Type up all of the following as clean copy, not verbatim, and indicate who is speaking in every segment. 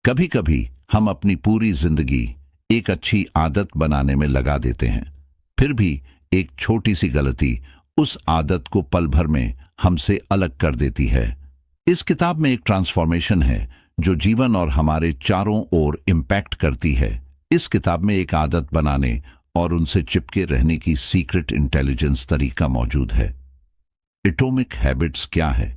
Speaker 1: कभी कभी हम अपनी पूरी जिंदगी एक अच्छी आदत बनाने में लगा देते हैं, फिर भी एक छोटी सी गलती उस आदत को पल भर में हमसे अलग कर देती है। इस किताब में एक ट्रांसफॉर्मेशन है जो जीवन और हमारे चारों ओर इम्पैक्ट करती है। इस किताब में एक आदत बनाने और उनसे चिपके रहने की सीक्रेट इंटेलिजेंस तरीका मौजूद है। एटॉमिक हैबिट्स क्या है?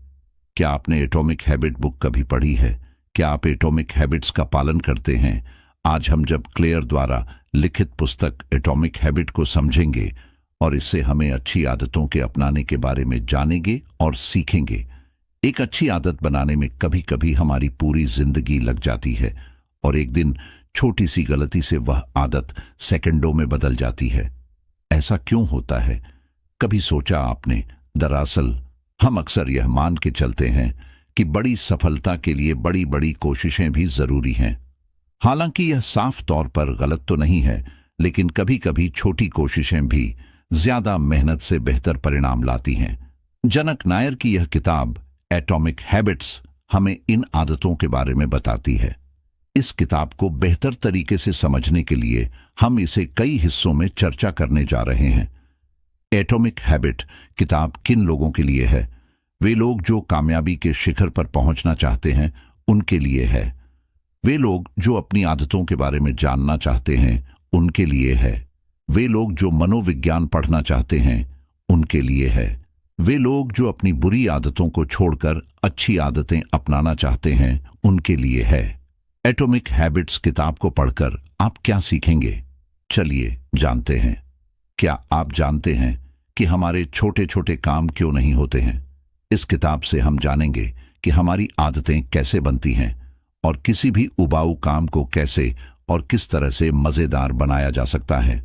Speaker 1: क्या आपने एटॉमिक हैबिट बुक कभी पढ़ी है? क्या आप एटॉमिक हैबिट्स का पालन करते हैं? आज हम जब क्लेयर द्वारा लिखित पुस्तक एटॉमिक हैबिट को समझेंगे और इससे हमें अच्छी आदतों के अपनाने के बारे में जानेंगे और सीखेंगे। एक अच्छी आदत बनाने में कभी कभी हमारी पूरी जिंदगी लग जाती है और एक दिन छोटी सी गलती से वह आदत सेकंडों में बदल जाती है। ऐसा क्यों होता है? कभी सोचा आपने? दरअसल हम अक्सर यह मान के चलते हैं कि बड़ी सफलता के लिए बड़ी बड़ी कोशिशें भी जरूरी हैं। हालांकि यह साफ तौर पर गलत तो नहीं है, लेकिन कभी कभी छोटी कोशिशें भी ज्यादा मेहनत से बेहतर परिणाम लाती हैं। जनक नायर की यह किताब एटॉमिक हैबिट्स हमें इन आदतों के बारे में बताती है। इस किताब को बेहतर तरीके से समझने के लिए हम इसे कई हिस्सों में चर्चा करने जा रहे हैं। एटॉमिक हैबिट किताब किन लोगों के लिए है? वे लोग जो कामयाबी के शिखर पर पहुंचना चाहते हैं, उनके लिए है। वे लोग जो अपनी आदतों के बारे में जानना चाहते हैं, उनके लिए है। वे लोग जो मनोविज्ञान पढ़ना चाहते हैं, उनके लिए है। वे लोग जो अपनी बुरी आदतों को छोड़कर अच्छी आदतें अपनाना चाहते हैं, उनके लिए है। एटॉमिक हैबिट्स किताब को पढ़कर आप क्या सीखेंगे? चलिए जानते हैं। क्या आप जानते हैं कि हमारे छोटे छोटे काम क्यों नहीं होते हैं? इस किताब से हम जानेंगे कि हमारी आदतें कैसे बनती हैं और किसी भी उबाऊ काम को कैसे और किस तरह से मजेदार बनाया जा सकता है।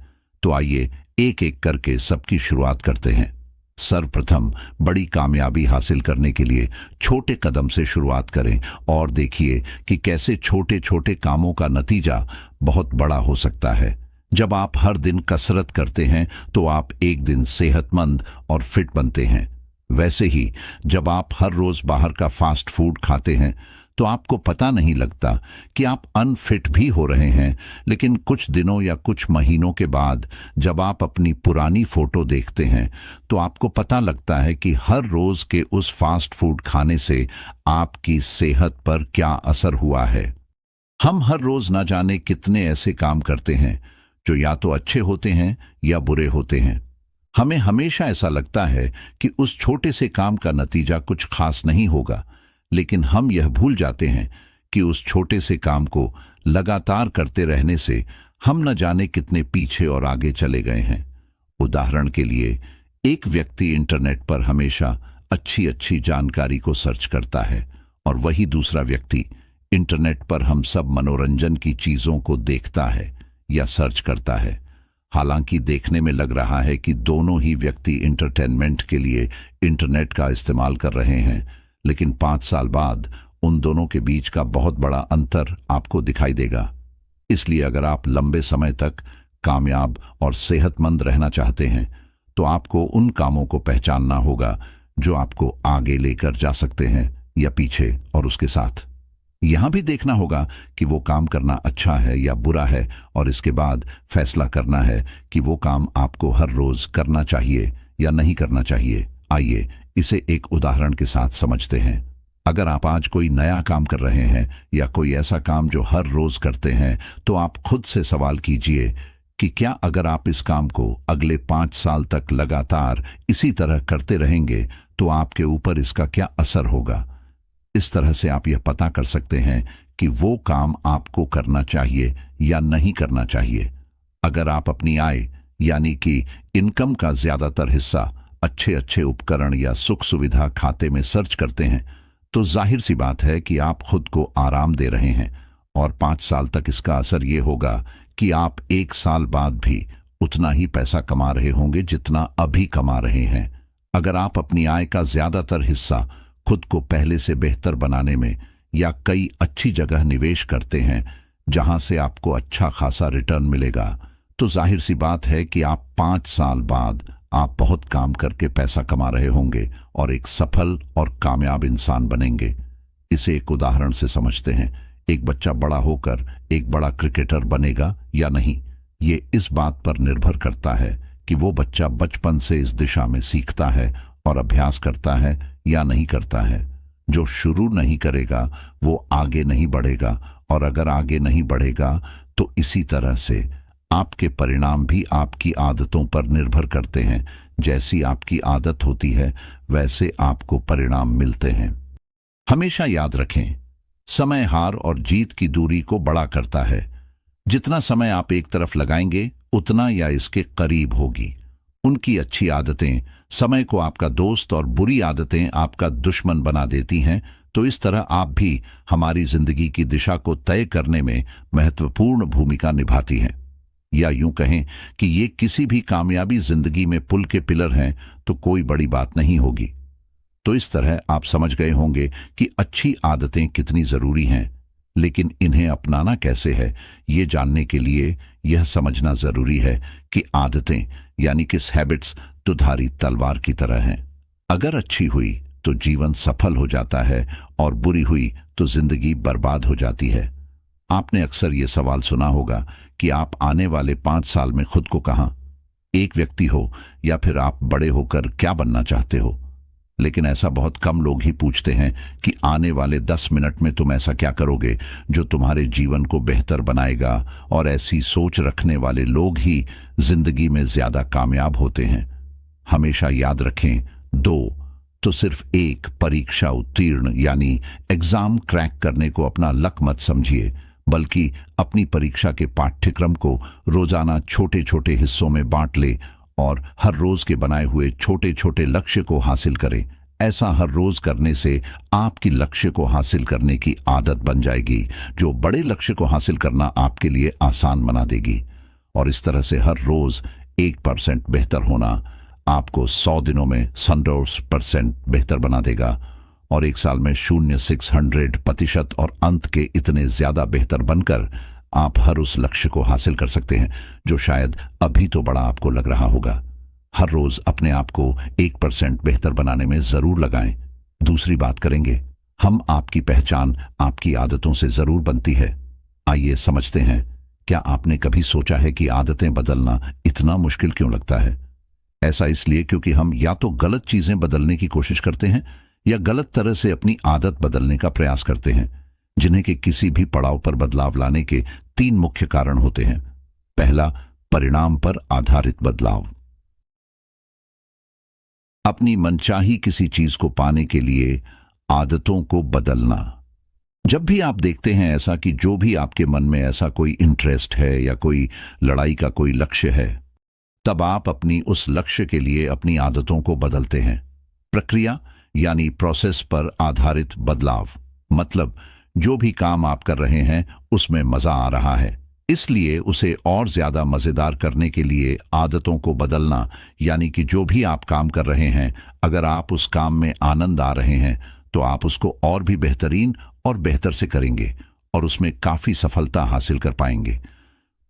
Speaker 1: तो आइए एक एक करके सबकी शुरुआत करते हैं। सर्वप्रथम बड़ी कामयाबी हासिल करने के लिए छोटे कदम से शुरुआत करें और देखिए कि कैसे छोटे छोटे कामों का नतीजा बहुत बड़ा हो सकता है। जब आप हर दिन कसरत करते हैं तो आप एक दिन सेहतमंद और फिट बनते हैं। वैसे ही जब आप हर रोज बाहर का फास्ट फूड खाते हैं तो आपको पता नहीं लगता कि आप अनफिट भी हो रहे हैं, लेकिन कुछ दिनों या कुछ महीनों के बाद जब आप अपनी पुरानी फोटो देखते हैं तो आपको पता लगता है कि हर रोज के उस फास्ट फूड खाने से आपकी सेहत पर क्या असर हुआ है। हम हर रोज न जाने कितने ऐसे काम करते हैं जो या तो अच्छे होते हैं या बुरे होते हैं। हमें हमेशा ऐसा लगता है कि उस छोटे से काम का नतीजा कुछ खास नहीं होगा, लेकिन हम यह भूल जाते हैं कि उस छोटे से काम को लगातार करते रहने से हम न जाने कितने पीछे और आगे चले गए हैं। उदाहरण के लिए, एक व्यक्ति इंटरनेट पर हमेशा अच्छी अच्छी जानकारी को सर्च करता है और वही दूसरा व्यक्ति इंटरनेट पर हम सब मनोरंजन की चीजों को देखता है या सर्च करता है। हालांकि देखने में लग रहा है कि दोनों ही व्यक्ति एंटरटेनमेंट के लिए इंटरनेट का इस्तेमाल कर रहे हैं, लेकिन 5 साल बाद उन दोनों के बीच का बहुत बड़ा अंतर आपको दिखाई देगा। इसलिए अगर आप लंबे समय तक कामयाब और सेहतमंद रहना चाहते हैं तो आपको उन कामों को पहचानना होगा जो आपको आगे लेकर जा सकते हैं या पीछे, और उसके साथ यहां भी देखना होगा कि वो काम करना अच्छा है या बुरा है, और इसके बाद फैसला करना है कि वो काम आपको हर रोज करना चाहिए या नहीं करना चाहिए। आइए इसे एक उदाहरण के साथ समझते हैं। अगर आप आज कोई नया काम कर रहे हैं या कोई ऐसा काम जो हर रोज करते हैं, तो आप खुद से सवाल कीजिए कि क्या अगर आप इस काम को अगले 5 साल तक लगातार इसी तरह करते रहेंगे तो आपके ऊपर इसका क्या असर होगा। इस तरह से आप यह पता कर सकते हैं कि वो काम आपको करना चाहिए या नहीं करना चाहिए। अगर आप अपनी आय यानी कि इनकम का ज्यादातर हिस्सा अच्छे अच्छे उपकरण या सुख सुविधा खाते में सर्च करते हैं, तो जाहिर सी बात है कि आप खुद को आराम दे रहे हैं, और 5 साल तक इसका असर ये होगा कि आप 1 साल बाद भी उतना ही पैसा कमा रहे होंगे जितना अभी कमा रहे हैं। अगर आप अपनी आय का ज्यादातर हिस्सा खुद को पहले से बेहतर बनाने में या कई अच्छी जगह निवेश करते हैं जहां से आपको अच्छा खासा रिटर्न मिलेगा, तो जाहिर सी बात है कि आप 5 साल बाद आप बहुत काम करके पैसा कमा रहे होंगे और एक सफल और कामयाब इंसान बनेंगे। इसे एक उदाहरण से समझते हैं। एक बच्चा बड़ा होकर एक बड़ा क्रिकेटर बनेगा या नहीं, ये इस बात पर निर्भर करता है कि वो बच्चा बचपन से इस दिशा में सीखता है और अभ्यास करता है या नहीं करता है। जो शुरू नहीं करेगा वो आगे नहीं बढ़ेगा, और अगर आगे नहीं बढ़ेगा तो इसी तरह से आपके परिणाम भी आपकी आदतों पर निर्भर करते हैं। जैसी आपकी आदत होती है वैसे आपको परिणाम मिलते हैं। हमेशा याद रखें, समय हार और जीत की दूरी को बड़ा करता है। जितना समय आप एक तरफ लगाएंगे उतना या इसके करीब होगी। उनकी अच्छी आदतें समय को आपका दोस्त और बुरी आदतें आपका दुश्मन बना देती हैं। तो इस तरह आप भी हमारी जिंदगी की दिशा को तय करने में महत्वपूर्ण भूमिका निभाती हैं। या यूं कहें कि ये किसी भी कामयाबी जिंदगी में पुल के पिलर हैं, तो कोई बड़ी बात नहीं होगी। तो इस तरह आप समझ गए होंगे कि अच्छी आदतें कितनी जरूरी हैं, लेकिन इन्हें अपनाना कैसे है, ये जानने के लिए यह समझना जरूरी है कि आदतें यानी कि हैबिट्स दुधारी तलवार की तरह हैं। अगर अच्छी हुई तो जीवन सफल हो जाता है और बुरी हुई तो जिंदगी बर्बाद हो जाती है। आपने अक्सर ये सवाल सुना होगा कि आप आने वाले 5 साल में खुद को कहां, एक व्यक्ति हो या फिर आप बड़े होकर क्या बनना चाहते हो। लेकिन ऐसा बहुत कम लोग ही पूछते हैं कि आने वाले 10 मिनट में तुम ऐसा क्या करोगे जो तुम्हारे जीवन को बेहतर बनाएगा। और ऐसी सोच रखने वाले लोग ही जिंदगी में ज्यादा कामयाब होते हैं। हमेशा याद रखें, 2 तो सिर्फ एक परीक्षा उत्तीर्ण यानी एग्जाम क्रैक करने को अपना लक मत समझिए, बल्कि अपनी परीक्षा के पाठ्यक्रम को रोजाना छोटे छोटे हिस्सों में बांट ले और हर रोज के बनाए हुए छोटे छोटे लक्ष्य को हासिल करें। ऐसा हर रोज करने से आपकी लक्ष्य को हासिल करने की आदत बन जाएगी, जो बड़े लक्ष्य को हासिल करना आपके लिए आसान बना देगी। और इस तरह से हर रोज 1% बेहतर होना आपको 100 दिनों में 100% बेहतर बना देगा, और एक साल में 600% और अंत के इतने ज्यादा बेहतर बनकर आप हर उस लक्ष्य को हासिल कर सकते हैं जो शायद अभी तो बड़ा आपको लग रहा होगा। हर रोज अपने आप को 1% बेहतर बनाने में जरूर लगाएं। दूसरी बात करेंगे, हम आपकी पहचान आपकी आदतों से जरूर बनती है। आइए समझते हैं, क्या आपने कभी सोचा है कि आदतें बदलना इतना मुश्किल क्यों लगता है? ऐसा इसलिए क्योंकि हम या तो गलत चीजें बदलने की कोशिश करते हैं या गलत तरह से अपनी आदत बदलने का प्रयास करते हैं, जिन्हें कि किसी भी पड़ाव पर बदलाव लाने के 3 मुख्य कारण होते हैं। पहला, परिणाम पर आधारित बदलाव। अपनी मनचाही किसी चीज को पाने के लिए आदतों को बदलना। जब भी आप देखते हैं ऐसा कि जो भी आपके मन में ऐसा कोई इंटरेस्ट है या कोई लड़ाई का कोई लक्ष्य है, तब आप अपनी उस लक्ष्य के लिए अपनी आदतों को बदलते हैं। प्रक्रिया यानी प्रोसेस पर आधारित बदलाव, मतलब जो भी काम आप कर रहे हैं उसमें मजा आ रहा है, इसलिए उसे और ज्यादा मजेदार करने के लिए आदतों को बदलना। यानी कि जो भी आप काम कर रहे हैं, अगर आप उस काम में आनंद आ रहे हैं तो आप उसको और भी बेहतरीन और बेहतर से करेंगे और उसमें काफी सफलता हासिल कर पाएंगे।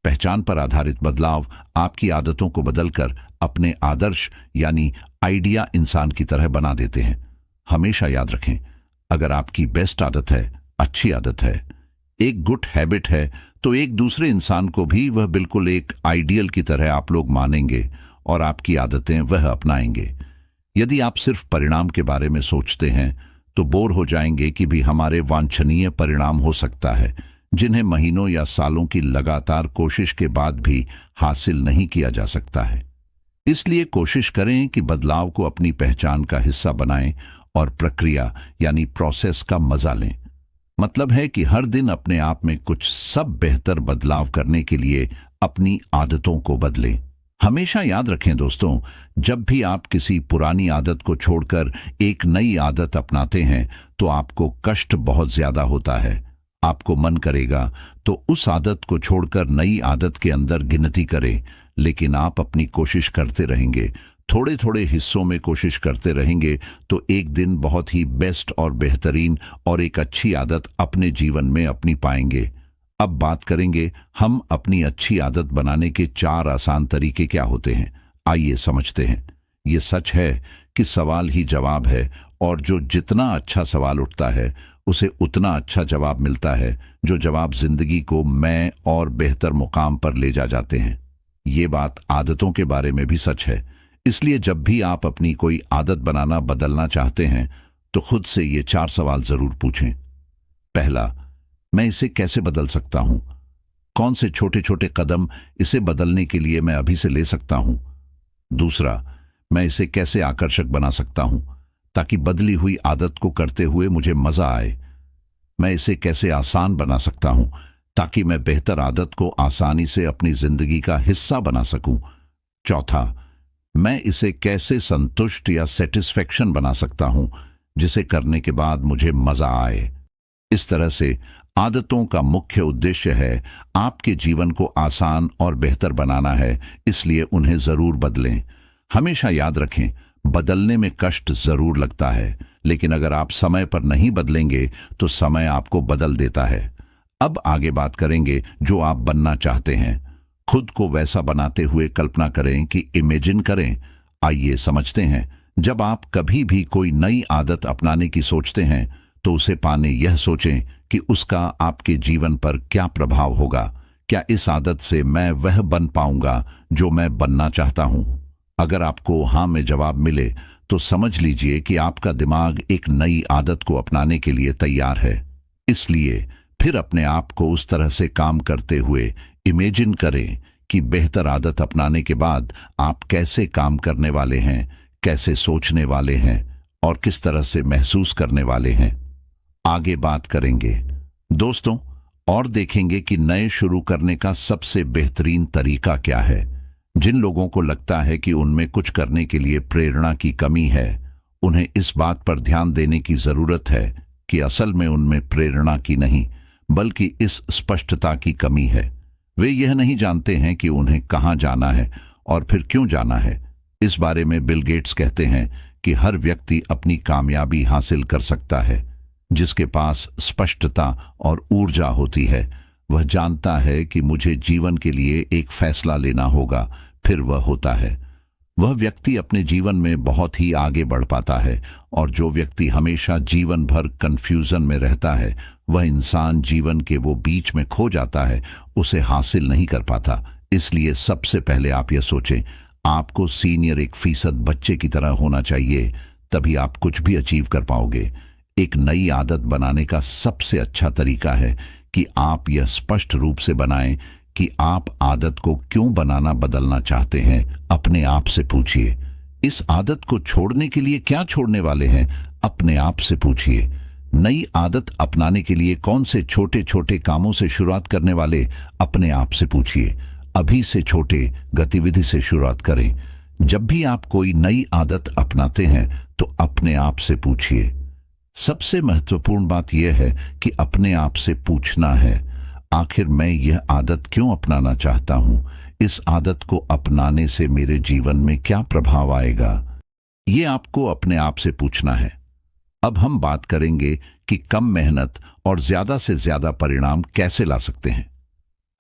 Speaker 1: पहचान पर आधारित बदलाव आपकी आदतों को बदलकर अपने आदर्श यानी आइडिया इंसान की तरह बना देते हैं। हमेशा याद रखें, अगर आपकी बेस्ट आदत है, अच्छी आदत है, एक गुड हैबिट है, तो एक दूसरे इंसान को भी वह बिल्कुल एक आइडियल की तरह आप लोग मानेंगे और आपकी आदतें वह अपनाएंगे। यदि आप सिर्फ परिणाम के बारे में सोचते हैं तो बोर हो जाएंगे कि भी हमारे वांछनीय परिणाम हो सकता है, जिन्हें महीनों या सालों की लगातार कोशिश के बाद भी हासिल नहीं किया जा सकता है। इसलिए कोशिश करें कि बदलाव को अपनी पहचान का हिस्सा बनाएं और प्रक्रिया यानी प्रोसेस का मजा लें। मतलब है कि हर दिन अपने आप में कुछ सब बेहतर बदलाव करने के लिए अपनी आदतों को बदलें। हमेशा याद रखें दोस्तों, जब भी आप किसी पुरानी आदत को छोड़कर एक नई आदत अपनाते हैं तो आपको कष्ट बहुत ज्यादा होता है। आपको मन करेगा तो उस आदत को छोड़कर नई आदत के अंदर गिनती करें, लेकिन आप अपनी कोशिश करते रहेंगे, थोड़े थोड़े हिस्सों में कोशिश करते रहेंगे, तो एक दिन बहुत ही बेस्ट और बेहतरीन और एक अच्छी आदत अपने जीवन में अपनी पाएंगे। अब बात करेंगे हम अपनी अच्छी आदत बनाने के 4 आसान तरीके क्या होते हैं। आइए समझते हैं। ये सच है कि सवाल ही जवाब है, और जो जितना अच्छा सवाल उठता है उसे उतना अच्छा जवाब मिलता है जो जवाब जिंदगी को मैं और बेहतर मुकाम पर ले जा जाते हैं। ये बात आदतों के बारे में भी सच है। इसलिए जब भी आप अपनी कोई आदत बनाना बदलना चाहते हैं तो खुद से ये 4 सवाल जरूर पूछें। पहला, मैं इसे कैसे बदल सकता हूं? कौन से छोटे छोटे कदम इसे बदलने के लिए मैं अभी से ले सकता हूं? दूसरा, मैं इसे कैसे आकर्षक बना सकता हूं ताकि बदली हुई आदत को करते हुए मुझे मजा आए? मैं इसे कैसे आसान बना सकता हूं ताकि मैं बेहतर आदत को आसानी से अपनी जिंदगी का हिस्सा बना सकूं? चौथा, मैं इसे कैसे संतुष्ट या सेटिस्फेक्शन बना सकता हूं जिसे करने के बाद मुझे मजा आए? इस तरह से आदतों का मुख्य उद्देश्य है आपके जीवन को आसान और बेहतर बनाना है, इसलिए उन्हें जरूर बदलें। हमेशा याद रखें, बदलने में कष्ट जरूर लगता है, लेकिन अगर आप समय पर नहीं बदलेंगे तो समय आपको बदल देता है। अब आगे बात करेंगे जो आप बनना चाहते हैं। खुद को वैसा बनाते हुए कल्पना करें कि इमेजिन करें। आइए समझते हैं, जब आप कभी भी कोई नई आदत अपनाने की सोचते हैं तो उसे पाने यह सोचें कि उसका आपके जीवन पर क्या प्रभाव होगा। क्या इस आदत से मैं वह बन पाऊंगा जो मैं बनना चाहता हूं? अगर आपको हाँ में जवाब मिले तो समझ लीजिए कि आपका दिमाग एक नई आदत को अपनाने के लिए तैयार है। इसलिए फिर अपने आप को उस तरह से काम करते हुए इमेजिन करें कि बेहतर आदत अपनाने के बाद आप कैसे काम करने वाले हैं, कैसे सोचने वाले हैं और किस तरह से महसूस करने वाले हैं। आगे बात करेंगे दोस्तों और देखेंगे कि नए शुरू करने का सबसे बेहतरीन तरीका क्या है। जिन लोगों को लगता है कि उनमें कुछ करने के लिए प्रेरणा की कमी है, उन्हें इस बात पर ध्यान देने की जरूरत है कि असल में उनमें प्रेरणा की नहीं बल्कि इस स्पष्टता की कमी है। वे यह नहीं जानते हैं कि उन्हें कहां जाना है और फिर क्यों जाना है। इस बारे में बिल गेट्स कहते हैं कि हर व्यक्ति अपनी कामयाबी हासिल कर सकता है जिसके पास स्पष्टता और ऊर्जा होती है। वह जानता है कि मुझे जीवन के लिए एक फैसला लेना होगा, फिर वह होता है। वह व्यक्ति अपने जीवन में बहुत ही आगे बढ़ पाता है, और जो व्यक्ति हमेशा जीवन भर कंफ्यूजन में रहता है, वह इंसान जीवन के वो बीच में खो जाता है, उसे हासिल नहीं कर पाता। इसलिए सबसे पहले आप यह सोचें, आपको सीनियर 1% बच्चे की तरह होना चाहिए, तभी आप कुछ भी अचीव कर पाओगे। एक नई आदत बनाने का सबसे अच्छा तरीका है कि आप यह स्पष्ट रूप से बनाएं कि आप आदत को क्यों बनाना बदलना चाहते हैं। अपने आप से पूछिए, इस आदत को छोड़ने के लिए क्या छोड़ने वाले हैं? अपने आप से पूछिए। नई आदत अपनाने के लिए कौन से छोटे छोटे कामों से शुरुआत करने वाले? अपने आप से पूछिए। अभी से छोटे गतिविधि से शुरुआत करें। जब भी आप कोई नई आदत अपनाते हैं तो अपने आप से पूछिए। सबसे महत्वपूर्ण बात यह है कि अपने आप से पूछना है, आखिर मैं यह आदत क्यों अपनाना चाहता हूं? इस आदत को अपनाने से मेरे जीवन में क्या प्रभाव आएगा? यह आपको अपने आप से पूछना है। अब हम बात करेंगे कि कम मेहनत और ज्यादा से ज्यादा परिणाम कैसे ला सकते हैं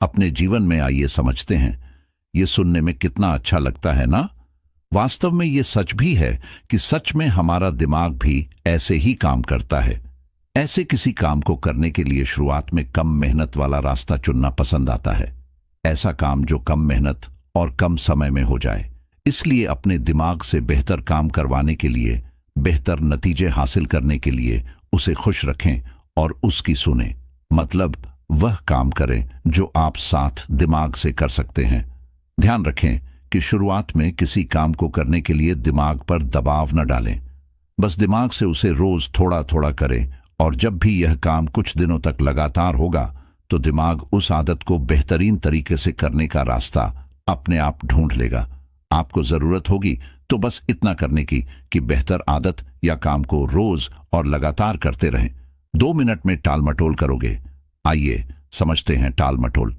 Speaker 1: अपने जीवन में। आइए समझते हैं। यह सुनने में कितना अच्छा लगता है ना? वास्तव में यह सच भी है कि सच में हमारा दिमाग भी ऐसे ही काम करता है। ऐसे किसी काम को करने के लिए शुरुआत में कम मेहनत वाला रास्ता चुनना पसंद आता है। ऐसा काम जो कम मेहनत और कम समय में हो जाए। इसलिए अपने दिमाग से बेहतर काम करवाने के लिए, बेहतर नतीजे हासिल करने के लिए उसे खुश रखें और उसकी सुने। मतलब वह काम करें जो आप साथ दिमाग से कर सकते हैं। ध्यान रखें कि शुरुआत में किसी काम को करने के लिए दिमाग पर दबाव न डालें। बस दिमाग से उसे रोज थोड़ा थोड़ा करें, और जब भी यह काम कुछ दिनों तक लगातार होगा तो दिमाग उस आदत को बेहतरीन तरीके से करने का रास्ता अपने आप ढूंढ लेगा। आपको जरूरत होगी तो बस इतना करने की कि बेहतर आदत या काम को रोज और लगातार करते रहें। 2 मिनट में टाल मटोल करोगे। आइए समझते हैं टाल मटोल।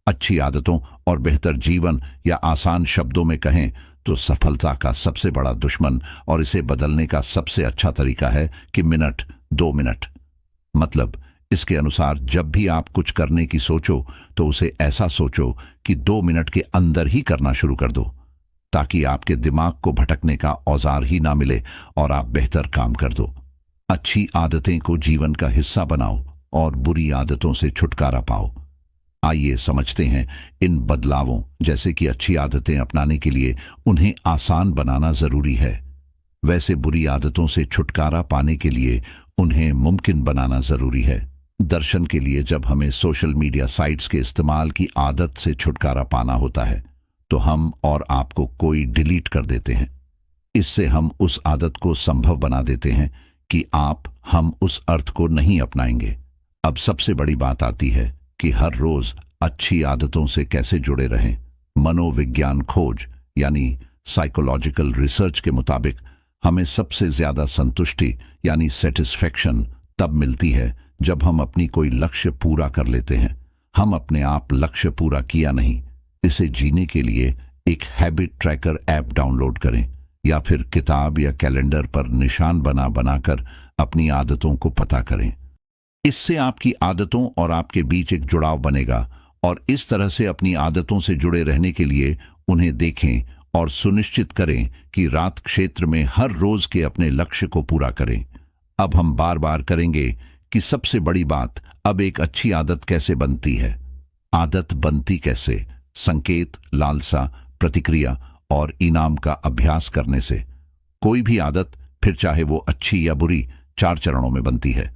Speaker 1: अच्छी आदतों और बेहतर जीवन, या आसान शब्दों में कहें तो सफलता का सबसे बड़ा दुश्मन और इसे बदलने का सबसे अच्छा तरीका है कि 2 मिनट। मतलब इसके अनुसार जब भी आप कुछ करने की सोचो तो उसे ऐसा सोचो कि 2 मिनट के अंदर ही करना शुरू कर दो, ताकि आपके दिमाग को भटकने का औजार ही ना मिले और आप बेहतर काम कर दो। अच्छी आदतें को जीवन का हिस्सा बनाओ और बुरी आदतों से छुटकारा पाओ। आइए समझते हैं इन बदलावों, जैसे कि अच्छी आदतें अपनाने के लिए उन्हें आसान बनाना जरूरी है, वैसे बुरी आदतों से छुटकारा पाने के लिए उन्हें मुमकिन बनाना जरूरी है। दर्शन के लिए जब हमें सोशल मीडिया साइट्स के इस्तेमाल की आदत से छुटकारा पाना होता है तो हम और आपको कोई डिलीट कर देते हैं। इससे हम उस आदत को संभव बना देते हैं कि हम उस अर्थ को नहीं अपनाएंगे। अब सबसे बड़ी बात आती है कि हर रोज अच्छी आदतों से कैसे जुड़े रहें। मनोविज्ञान खोज यानी साइकोलॉजिकल रिसर्च के मुताबिक हमें सबसे ज्यादा संतुष्टि यानी सेटिस्फेक्शन तब मिलती है जब हम अपनी कोई लक्ष्य पूरा कर लेते हैं। हम अपने आप लक्ष्य पूरा किया नहीं, इसे जीने के लिए एक हैबिट ट्रैकर ऐप डाउनलोड करें या फिर किताब या कैलेंडर पर निशान बना बनाकर अपनी आदतों को पता करें। इससे आपकी आदतों और आपके बीच एक जुड़ाव बनेगा और इस तरह से अपनी आदतों से जुड़े रहने के लिए उन्हें देखें और सुनिश्चित करें कि रात क्षेत्र में हर रोज के अपने लक्ष्य को पूरा करें। अब हम बार बार करेंगे कि सबसे बड़ी बात, अब एक अच्छी आदत कैसे बनती है। आदत बनती कैसे? संकेत, लालसा, प्रतिक्रिया और इनाम का अभ्यास करने से। कोई भी आदत, फिर चाहे वो अच्छी या बुरी, 4 चरणों में बनती है।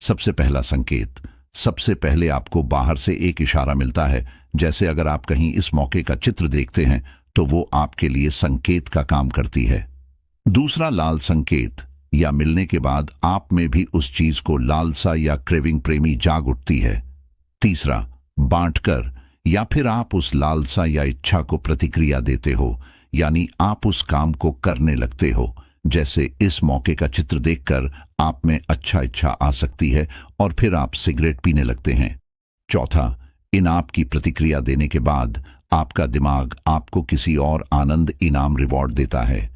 Speaker 1: सबसे पहला संकेत। सबसे पहले आपको बाहर से एक इशारा मिलता है, जैसे अगर आप कहीं इस मौके का चित्र देखते हैं तो वो आपके लिए संकेत का काम करती है। दूसरा, लाल संकेत, या मिलने के बाद आप में भी उस चीज को लालसा या क्रेविंग प्रेमी जाग उठती है। तीसरा, बांटकर, या फिर आप उस लालसा या इच्छा को प्रतिक्रिया देते हो, यानी आप उस काम को करने लगते हो। जैसे इस मौके का चित्र देखकर आप में अच्छा इच्छा आ सकती है और फिर आप सिगरेट पीने लगते हैं। चौथा, इन आपकी प्रतिक्रिया देने के बाद आपका दिमाग आपको किसी और आनंद, इनाम, रिवॉर्ड देता है।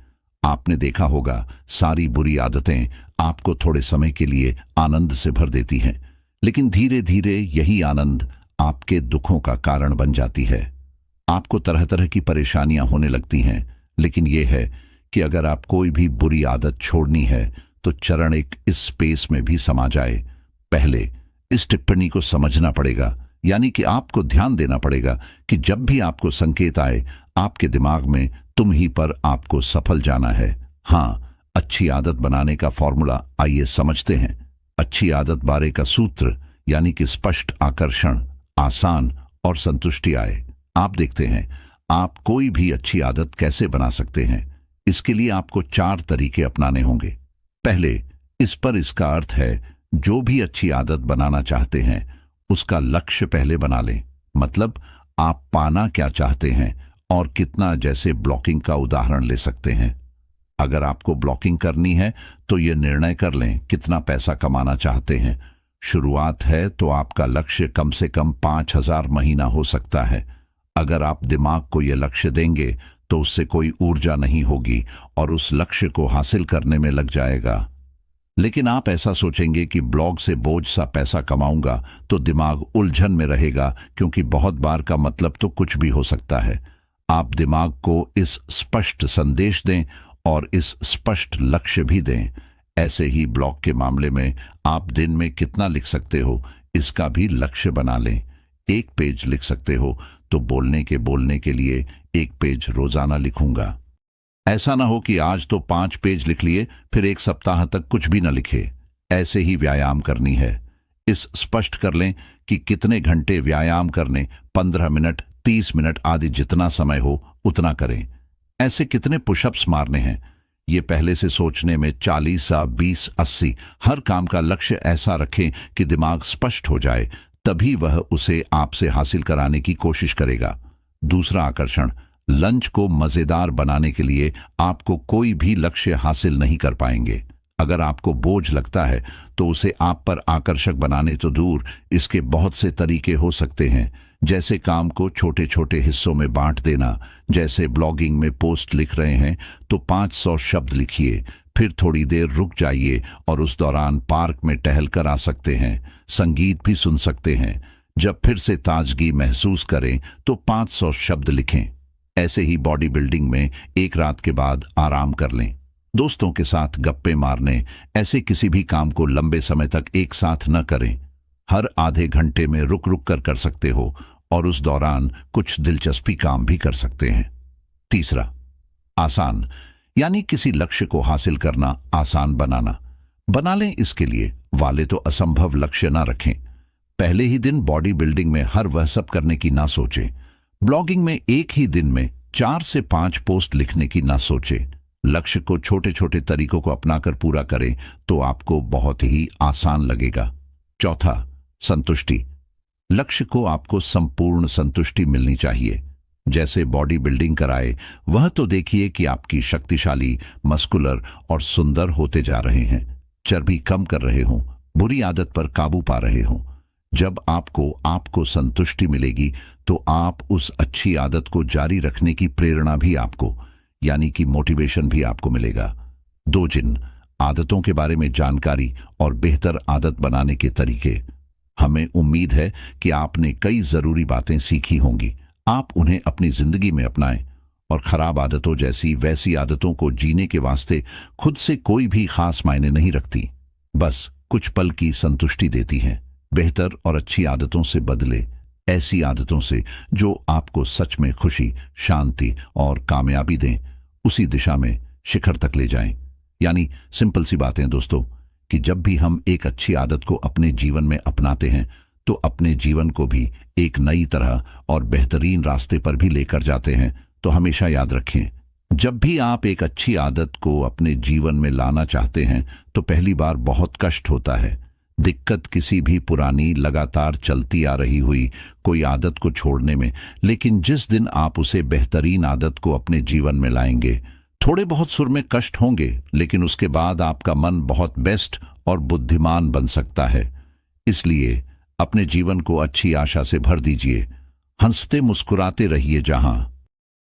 Speaker 1: आपने देखा होगा, सारी बुरी आदतें आपको थोड़े समय के लिए आनंद से भर देती हैं, लेकिन धीरे धीरे यही आनंद आपके दुखों का कारण बन जाती है। आपको तरह तरह की परेशानियां होने लगती हैं, लेकिन यह है कि अगर आप कोई भी बुरी आदत छोड़नी है तो चरण एक इस स्पेस में भी समा जाए। पहले इस टिप्पणी को समझना पड़ेगा, यानी कि आपको ध्यान देना पड़ेगा कि जब भी आपको संकेत आए आपके दिमाग में तुम ही पर आपको सफल जाना है। हाँ, अच्छी आदत बनाने का फॉर्मूला आइए समझते हैं। अच्छी आदत बारे का सूत्र यानी कि स्पष्ट, आकर्षण, आसान और संतुष्टि आए। आप देखते हैं आप कोई भी अच्छी आदत कैसे बना सकते हैं। इसके लिए आपको 4 तरीके अपनाने होंगे। पहले, इस पर इसका अर्थ है जो भी अच्छी आदत बनाना चाहते हैं उसका लक्ष्य पहले बना लें। मतलब आप पाना क्या चाहते हैं और कितना, जैसे ब्लॉगिंग का उदाहरण ले सकते हैं। अगर आपको ब्लॉगिंग करनी है तो यह निर्णय कर लें कितना पैसा कमाना चाहते हैं। शुरुआत है तो आपका लक्ष्य कम से कम 5,000 महीना हो सकता है। अगर आप दिमाग को यह लक्ष्य देंगे तो उससे कोई ऊर्जा नहीं होगी और उस लक्ष्य को हासिल करने में लग जाएगा। लेकिन आप ऐसा सोचेंगे कि ब्लॉग से बोझ सा पैसा कमाऊंगा तो दिमाग उलझन में रहेगा, क्योंकि बहुत बार का मतलब तो कुछ भी हो सकता है। आप दिमाग को इस स्पष्ट संदेश दें और इस स्पष्ट लक्ष्य भी दें। ऐसे ही ब्लॉग के मामले में आप दिन में कितना लिख सकते हो इसका भी लक्ष्य बना लें। 1 पेज लिख सकते हो तो बोलने के लिए 1 पेज रोजाना लिखूंगा। ऐसा ना हो कि आज तो 5 पेज लिख लिए फिर 1 सप्ताह तक कुछ भी ना लिखे। ऐसे ही व्यायाम करनी है। इस स्पष्ट कर लें कि कितने घंटे व्यायाम करने, 15 मिनट, 30 मिनट आदि, जितना समय हो उतना करें। ऐसे कितने पुशअप्स मारने हैं ये पहले से सोचने में 40, 20, 80 हर काम का लक्ष्य ऐसा रखें कि दिमाग स्पष्ट हो जाए, तभी वह उसे आपसे हासिल कराने की कोशिश करेगा। दूसरा, आकर्षण। लंच को मजेदार बनाने के लिए आपको कोई भी लक्ष्य हासिल नहीं कर पाएंगे। अगर आपको बोझ लगता है तो उसे आप पर आकर्षक बनाने तो दूर, इसके बहुत से तरीके हो सकते हैं। जैसे काम को छोटे छोटे हिस्सों में बांट देना। जैसे ब्लॉगिंग में पोस्ट लिख रहे हैं तो 500 शब्द लिखिए, फिर थोड़ी देर रुक जाइए और उस दौरान पार्क में टहल कर आ सकते हैं। संगीत भी सुन सकते हैं। जब फिर से ताजगी महसूस करें तो 500 शब्द लिखें। ऐसे ही बॉडी बिल्डिंग में 1 रात के बाद आराम कर लें। दोस्तों के साथ गप्पे मारने, ऐसे किसी भी काम को लंबे समय तक एक साथ न करें। हर आधे घंटे में रुक रुक कर सकते हो और उस दौरान कुछ दिलचस्पी काम भी कर सकते हैं। तीसरा, आसान, यानी किसी लक्ष्य को हासिल करना आसान बना लें। इसके लिए वाले तो असंभव लक्ष्य ना रखें। पहले ही दिन बॉडी बिल्डिंग में हर वह सब करने की ना सोचें। ब्लॉगिंग में एक ही दिन में 4 से 5 पोस्ट लिखने की ना सोचें। लक्ष्य को छोटे छोटे तरीकों को अपनाकर पूरा करें तो आपको बहुत ही आसान लगेगा। चौथा, संतुष्टि। लक्ष्य को आपको संपूर्ण संतुष्टि मिलनी चाहिए। जैसे बॉडी बिल्डिंग कराए वह तो देखिए कि आपकी शक्तिशाली, मस्कुलर और सुंदर होते जा रहे हैं, चर्बी कम कर रहे हों, बुरी आदत पर काबू पा रहे हों। जब आपको संतुष्टि मिलेगी तो आप उस अच्छी आदत को जारी रखने की प्रेरणा भी आपको, यानी कि मोटिवेशन भी आपको मिलेगा। 2 जिन आदतों के बारे में जानकारी और बेहतर आदत बनाने के तरीके। हमें उम्मीद है कि आपने कई जरूरी बातें सीखी होंगी। आप उन्हें अपनी जिंदगी में अपनाएं और खराब आदतों जैसी वैसी आदतों को जीने के वास्ते खुद से कोई भी खास मायने नहीं रखती, बस कुछ पल की संतुष्टि देती हैं। बेहतर और अच्छी आदतों से बदले, ऐसी आदतों से जो आपको सच में खुशी, शांति और कामयाबी दें, उसी दिशा में शिखर तक ले जाएं। यानी सिंपल सी बातें दोस्तों, कि जब भी हम एक अच्छी आदत को अपने जीवन में अपनाते हैं तो अपने जीवन को भी एक नई तरह और बेहतरीन रास्ते पर भी लेकर जाते हैं। तो हमेशा याद रखें, जब भी आप एक अच्छी आदत को अपने जीवन में लाना चाहते हैं तो पहली बार बहुत कष्ट होता है। दिक्कत किसी भी पुरानी, लगातार चलती आ रही हुई कोई आदत को छोड़ने में। लेकिन जिस दिन आप उसे बेहतरीन आदत को अपने जीवन में लाएंगे, थोड़े बहुत सुर में कष्ट होंगे, लेकिन उसके बाद आपका मन बहुत बेस्ट और बुद्धिमान बन सकता है। इसलिए अपने जीवन को अच्छी आशा से भर दीजिए। हंसते मुस्कुराते रहिए जहां